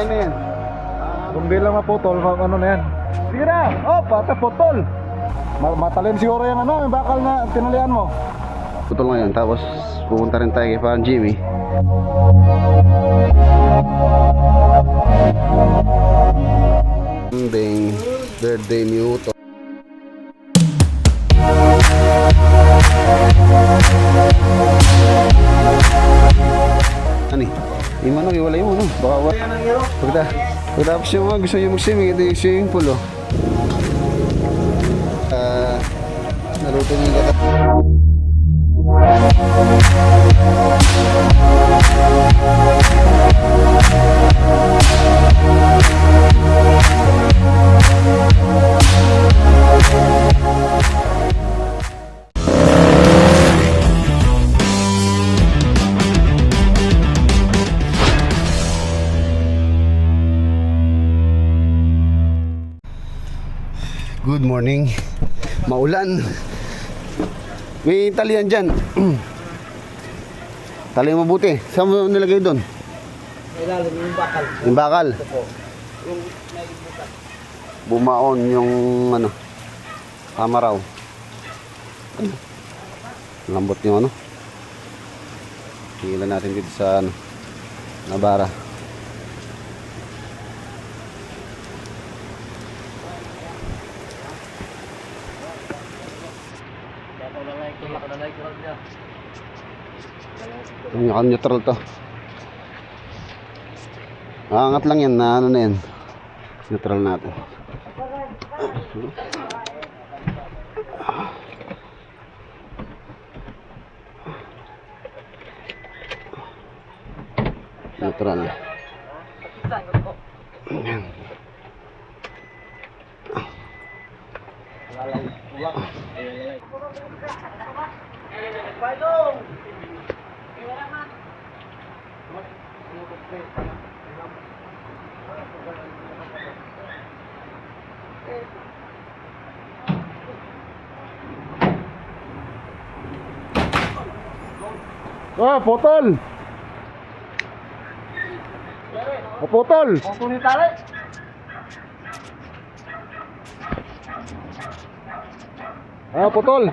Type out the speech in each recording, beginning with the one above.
Kakain na yan. Kung di lang maputol, ano na yan. Sige na! Oh, pata putol! Matalim siguro yung ano, yung bakal na tinalian mo. Putol ngayon, tapos pupunta rin tayo kay parang Jimmy. Birthday Newton. Ani, yung manong iwalay mo, no? Baka pagkatapos yung mga gusto nyo mag-swimming, ito yung swimming pool, oh. Naluto nyo yung gata. Good morning. Maulan. May talian dyan. Tali mabuti. Saan mo nilagay doon? Ilalim yung bakal. Yung bakal. Yung Bumaon yung ano, tamaraw. Ano? Lambot yung ano. Higilan natin dito sa ano, Nabara. Yung neutral to. Angat lang yan na ano na yan. Neutral natin. Neutral. Yan. Ah, putol! Putol! Putol yung tali. Ah, putol!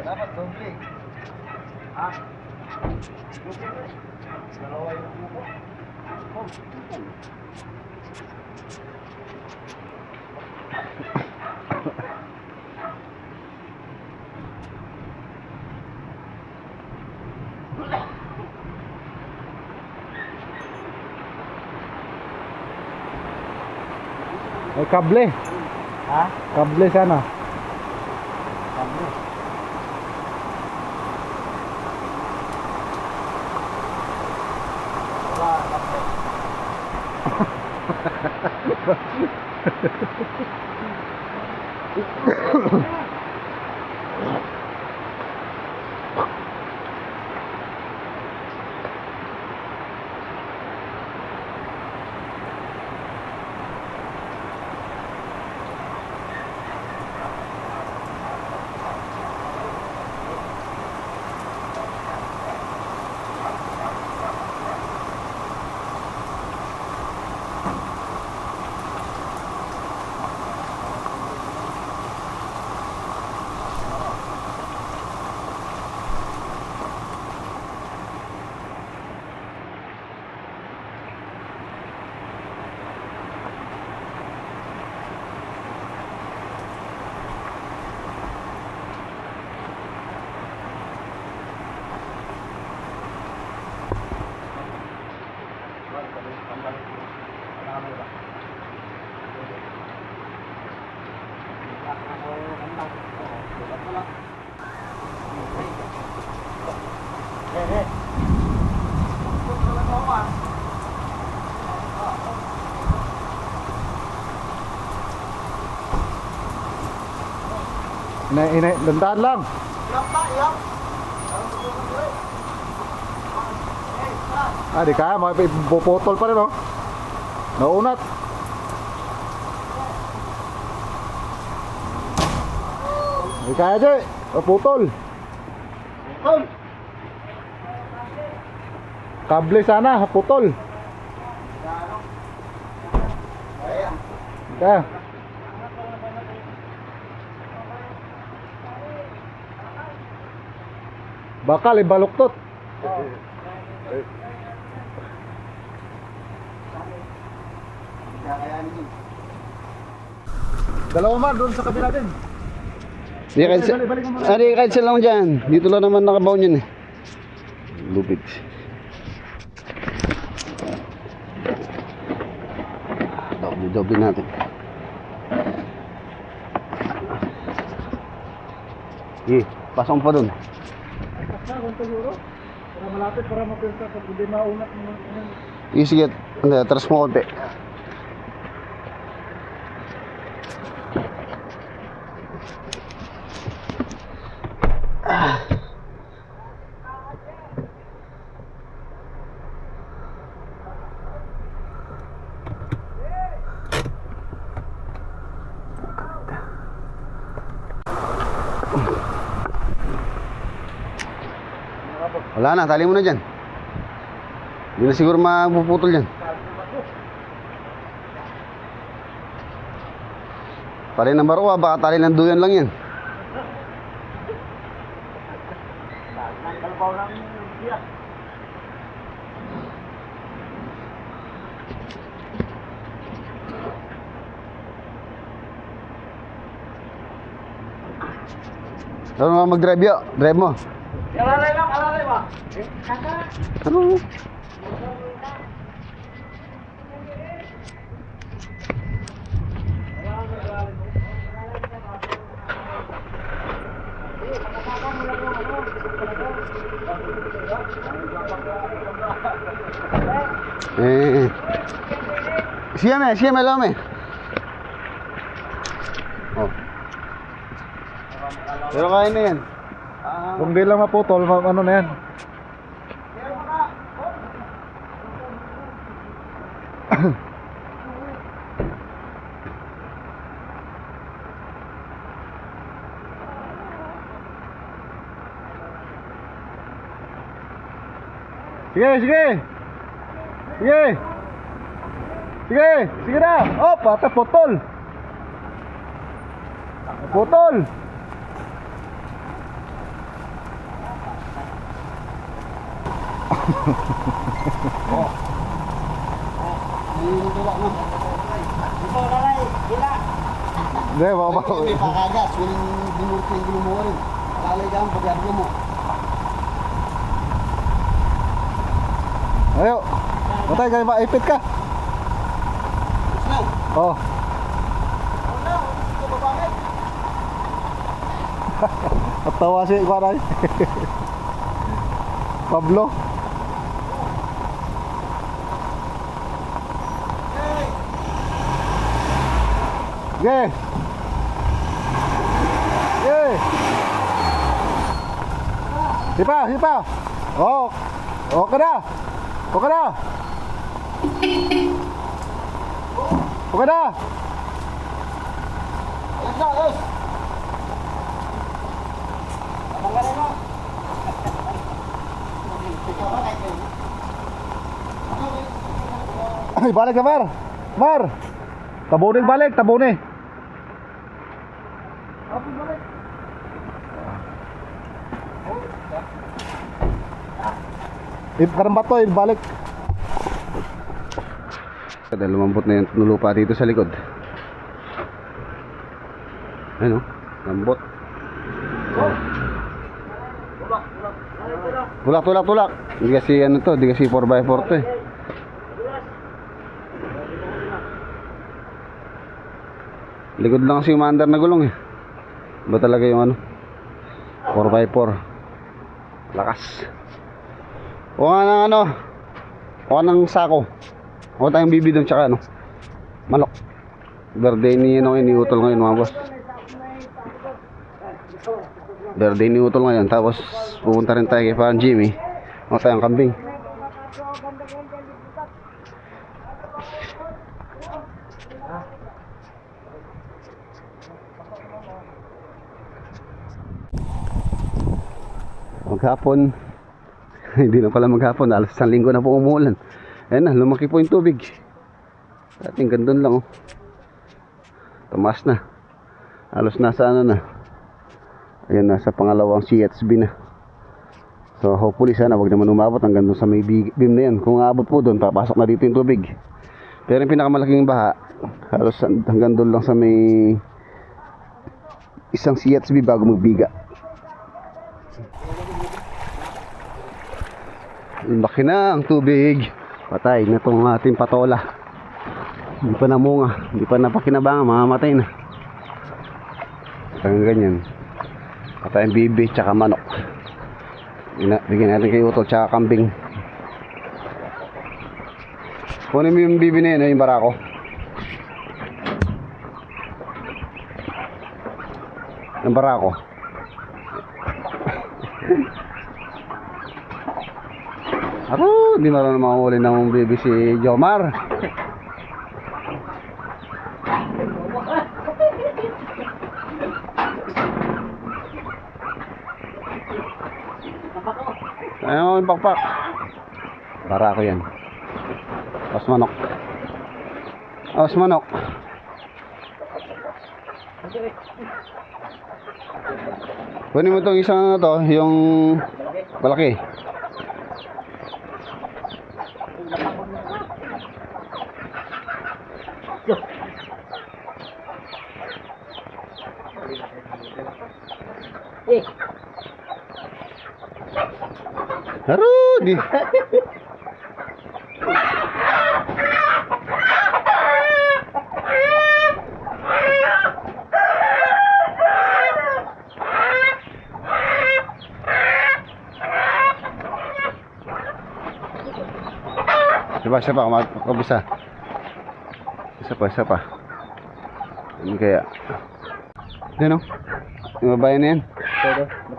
Dapat doble. Ha? Dalawa yung buko. May kable. Ha? Kable sana. Kami. Wala, kami. Dandan lang. Ah, di kaya, puputol pa rin, oh. Naunat. Di kaya, Joy. Puputol. Putol! Kable sana, putol. Kaya. Bakal, baluktot. Dalawa man doon sa kabila din. Di kahit sa... Balik mo muna. Di kahit sa lang dyan. Dito lang naman nakabaon yan eh. Lupit. Doble natin. Pasok pa dun. Basta, ganito siguro. Para malapit, para mapilta. Pag hindi maunat mo. Sige, hindi, atras mo konti. Wala na, tali mo na dyan. Hindi na siguro mapuputol dyan. Tali ng barwa, baka tali ng duyan lang yan. Kalbaw lang siya. Ano mag-drive yo? Drive mo. Alalay lang, alalay ba? Ano? Sígame, lome. Oh. Pero kaya na yan. Kung di lang maputol, ano na yan. Sige, sige. Sige. Sige, sige na. Oh, pata putol. Putol. Ikaw lalay, gila. Hindi, baka May pakagas, walang binurot ng gulo mo rin. Lalay ka ang pagkablo mo. Ayo. Matay kayo maipit ka. Oh. At tawa si Kwaray. Pablo. Ge. Ge. Sipa, sipa. Oh. Okay na. Okay na. Okay na. Tanggalin mo. Ay, balik ka, Mar. Mar. Tabunin balik, tabunin. Karang bato, balik. Kada lumambot na yung lupa dito sa likod. Ano? Lambot. Oh. Tulak. Hindi kasi ano to, hindi kasi 4x4 to eh. Likod lang kasi yung maandar na gulong eh. Ba talaga yung ano? 4x4. Lakas. O nga ng ano? O nga ng sako. O tayong bibi doon tsaka ano? Manok. Birthday ni ano, iniutol ngayon mga boss. Birthday ni utol ngayon. Tapos pupunta rin tayo kay Parang Jimmy. O tayong kambing. Maghapon Hindi na pala maghapon, alas 1 linggo na po umuulan. Ayan na, lumaki po yung tubig. Dating gandun lang oh. Tumaas na. Halos nasa ano na. Ayan, nasa pangalawang CHB na. So hopefully sana wag naman umabot hanggang doon sa may beam na yan. Kung aabot po doon, papasok na dito yung tubig. Pero yung pinakamalaking baha, halos hanggang doon lang sa may isang CHB bago magbiga. Laki na ang tubig. Patay na itong ating patola. Hindi pa namunga, hindi pa napakinabangan, mamamatay na. Hanggang ganyan. Patay ang bibi tsaka manok. Bigyan natin kay utol tsaka kambing. Kunin mo yung bibi na yun, yung barako. Yung barako. Ako, di marunong makahuli ng bibi si Jomar. Ayun, pakpak. Para ko yan. Pas manok. Pas manok. Kunin mo itong isang ano to, yung malaki. Harudi. Isa pa, kumabisa. Isa pa. Ini kaya. Yan o. Yung babae na yan.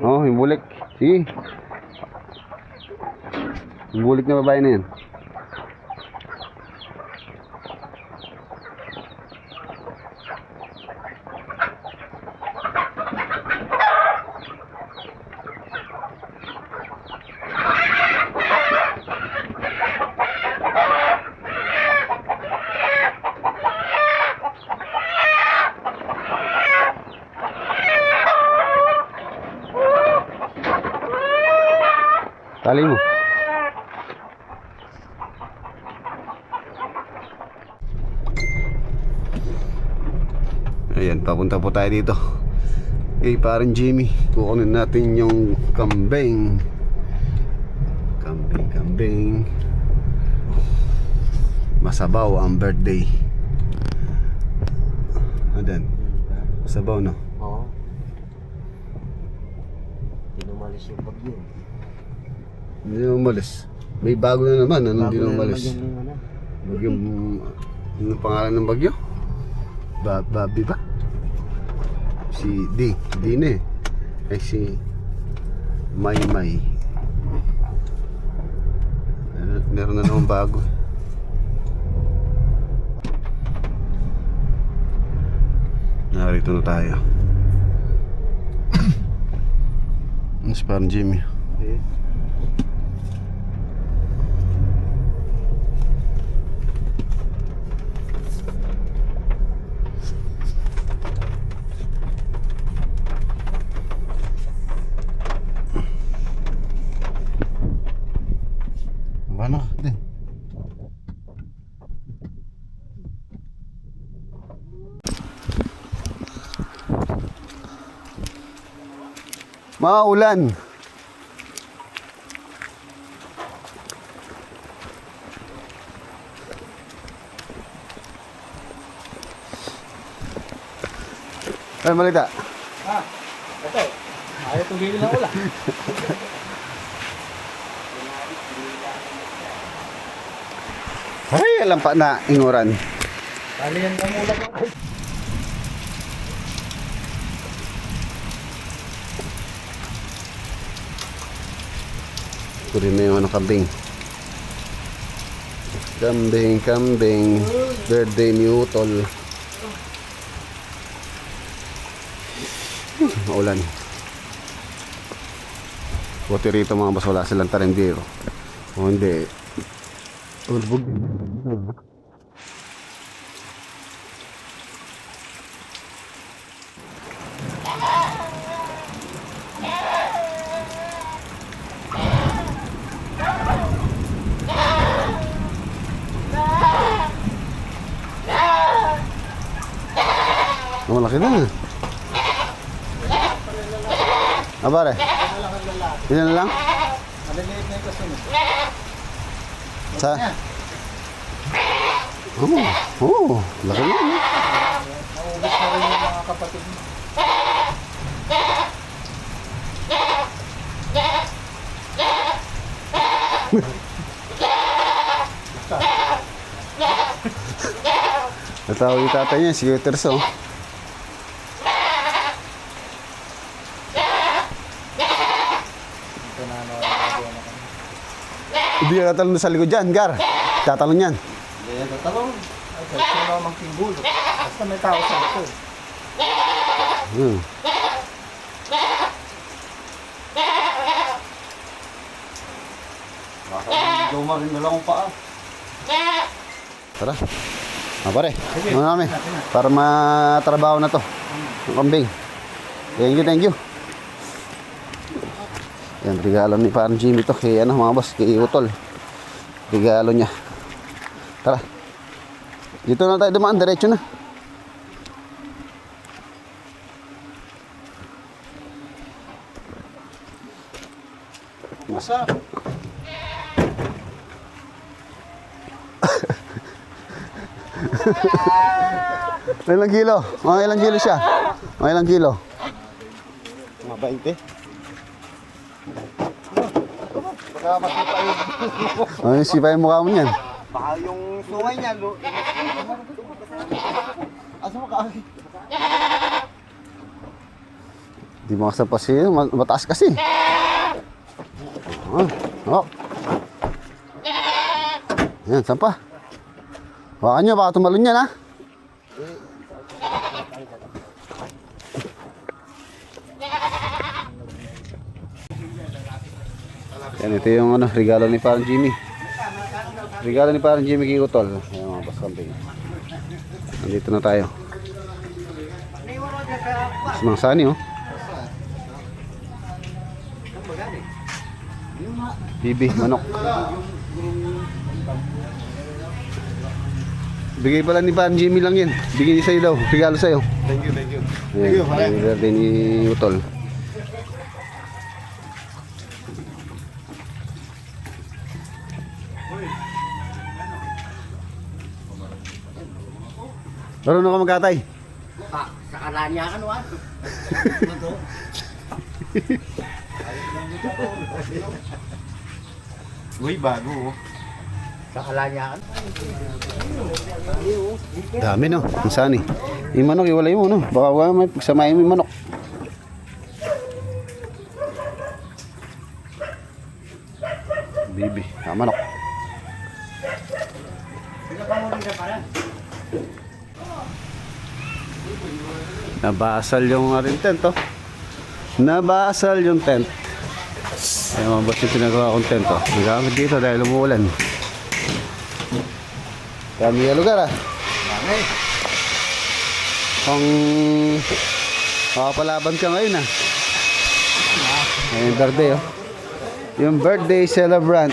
Oh, yung bulik. Sige. Yung bulik na babae na yan. Tali mo. Ayan, papunta po tayo dito. Okay, parang Jimmy, kukunin natin yung kambing. Kambing. Masabaw ang birthday. Adan. Masabaw, no? Oo. Tinumalis yung bagyo. Hindi na umalis. May bago na naman. Ano hindi na umalis? Bagyong... Anong pangalan ng bagyo? Babi ba? Si D. D na eh. Ay si... May. Meron na naman bago. Narito na tayo. Mas parang Jimmy. Ano din? Maulan. Ay, malita. Ito. Ayaw tumigil na ulan. Ay, alam pa na inguran. Talihan ka mula ng ay. Kunin na yung ano, kambing. Kambing. Birthday ni Utol. Maulan. Buti rito mga boss, wala silang tarindero. O hindi. Ulbog. Oh, malaki na. Ah, pare. Ilan na lang? Maliliit na yung kasunod. Sa? Laki na. Naubos na rin yung mga kapatid mo. Natawag yung tatay niya, si Uterso. Hindi ka tatalon sa likod dyan, Gar. Tatalon yan. Hindi yan tatalong. Ay, kahit sino ang mangkinggulot. Basta may tao sa ito. Hmm. Luma rin na lang ang paa. Tara. Ah, pare. Ano namin? Para matrabaho na to. Ang kambing. Thank you. Yan, regalo ni parang Jimmy to kay ano mga boss, kay Utol. Regalo niya. Tara. Dito na tayo dumaan, diretso na. Masa. Ilang kilo? Mga ilang kilo siya? Mga ilang kilo? Mga 20. Baka makita yung... Ano sipa yung mukha mo niyan? Baka yung sungay niya. Asa mo ka? Di makasapas yun, mataas kasi. Oh. Yan, saan pa? Hawakan nyo, baka tumalon yan ha. Yan, ito yung ano, regalo ni parang Jimmy. Regalo ni parang Jimmy kay Utol. Ayan mga boss camping. Nandito na tayo. Mas mga sani oh. Bibi, manok. Bigay pala ni parang Jimmy lang yan. Bigay niya sa'yo daw. Regalo sa'yo. Thank you. Ayan, regalo din ni Utol. Marunong ka magkatay? Sa kalanya ka no? Uy, bago oh. Sa kalanya ka. Dami no, ang sani. Yung manok, iwalay mo no. Baka wala may pagsamahin mo yung manok. Bibi, manok. Nabasal yung rin tent oh. Nabasal yung tent. Ay mga boss yung pinagawa kong tent oh. Nagamit dito dahil umuulan. Kami yung lugar ah. Kung makapalaban ka ngayon ah. Ay, yung birthday oh. Yung birthday celebrant.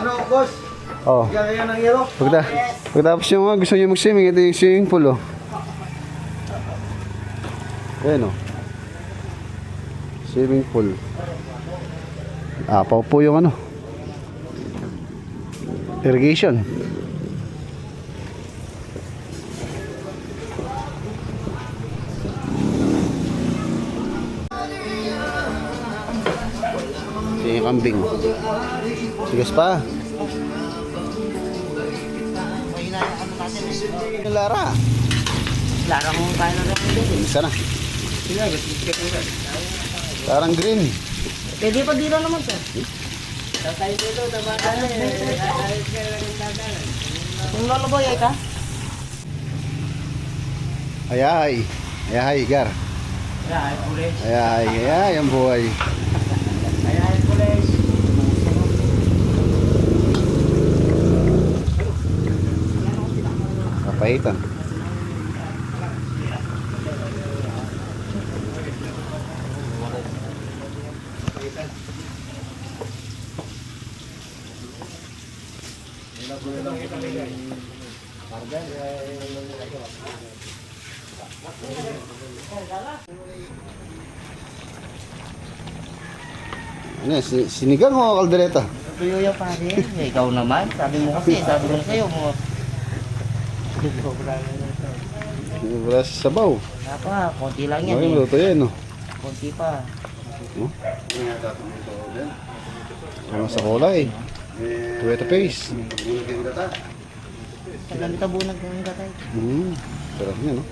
Ano, boss? Oh. Gaya ng hero? Pagkatapos yung gusto nyo mag-swimming, ito yung swimming pool oh. Ayan oh. Swimming pool. Apaw po yung ano. Irrigation. Ito yung kambing. Sigas pa. Lara. Lara mo tayo na lang. Isa na. Parang green. Pwede pa dito naman sir. Tatay dito, tabakan Yung lolo boy ay ka? Ayay. Ayay, Gar. Ay, ang buhay. Kapaitan. Ano yan, sinigang o kaldereta? Tuyo yung pare. Ikaw naman. Sabi mo kasi, sabi ko sa'yo mo. Wala sa sabaw. Napa, konti lang yan Okay, eh. maluto yan, no? Konti pa. Ano sa kulay? Tomato paste. Sa gamit ang bunag ng gatay. Sarap niya, no?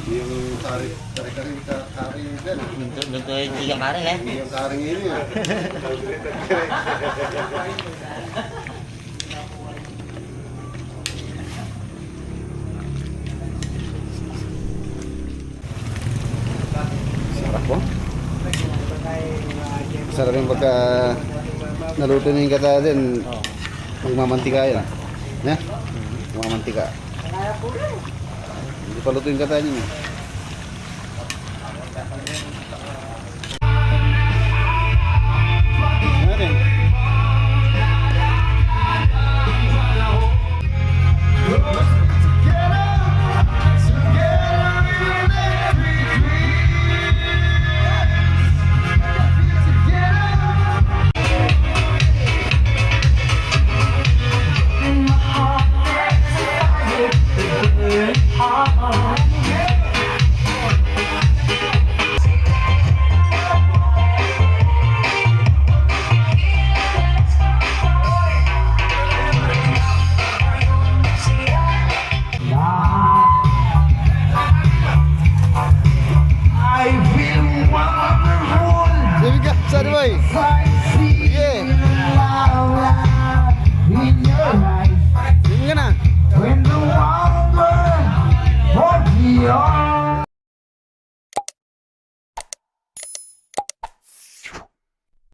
Yung kari-kari din. Dito yung tigang karin eh. Yung karing ini. Sarap po. Sarap yung pagka naluto na yung gata din. Magmamantika yan. Ne? Magmamantika. Hindi pa luto yung gata niya.